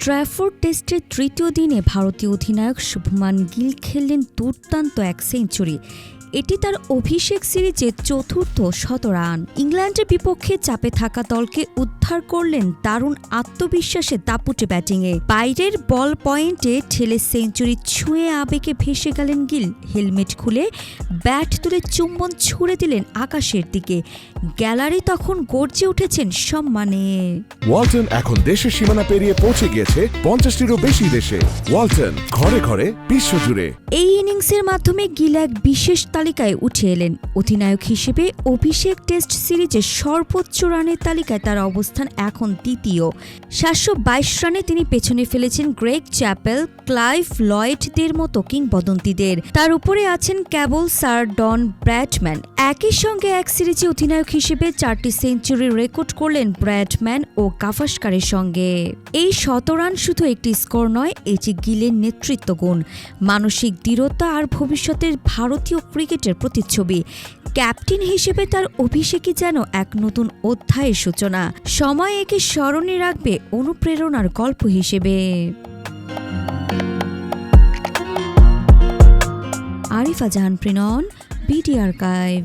Trafford টেস্টের তৃতীয় দিনে ভারতীয় অধিনায়ক শুভমান গিল খেললেন দুর্দান্ত এক সেঞ্চুরি। এটি তার অভিষেক সিরিজে চতুর্থ শতরান। ইংল্যান্ডের বিপক্ষে চাপে থাকা দলকে উদ্ধার করলেন দারুণ আত্মবিশ্বাসে দাপুটে ব্যাটিংয়ে। বাইরের বল পয়েন্টে ঠেলে সেঞ্চুরি ছুঁয়ে আবেগে ভেসে গেলেন গিল। হেলমেট খুলে ব্যাট তুলে চুম্বন ছুড়ে দিলেন আকাশের দিকে। গ্যালারি তখন গর্জে উঠেছেন সম্মানে। ওয়ালটন এখন দেশের সীমানা পেরিয়ে পৌঁছে গিয়েছে 50টিরও বেশি দেশে। ওয়ালটন, ঘরে ঘরে বিশ্বজুড়ে। এই ইনিংসের মাধ্যমে গিল এক বিশেষ তালিকায় উঠে এলেন। অধিনায়ক হিসেবে অভিষেক টেস্ট সিরিজে সর্বোচ্চ রানের তালিকায় তার অবস্থান এখন দ্বিতীয়। 722 রানে তিনি পেছনে ফেলেছেন গ্রেগ চ্যাপেল, ক্লাইভ লয়েডদের মতো কিংবদন্তিদের। তার উপরে আছেন কেবল স্যার ডন ব্র্যাডম্যান। একই সঙ্গে এক সিরিজে অধিনায়ক হিসেবে 4টি সেঞ্চুরি রেকর্ড করলেন ব্র্যাডম্যান ও গাভাস্কারের সঙ্গে। এই শতরান শুধু একটি স্কোর নয়, এটি গিলের নেতৃত্ব গুণ, মানসিক দৃঢ়তা আর ভবিষ্যতের ভারতীয় ক্রিকেটের প্রতিচ্ছবি। ক্যাপ্টেন হিসেবে তার অভিষেকই যেন এক নতুন অধ্যায়ের সূচনা। সময় একে স্মরণে রাখবে অনুপ্রেরণার গল্প হিসেবে। আরিফা জাহান প্রিনন, বিডি আর্কাইভ।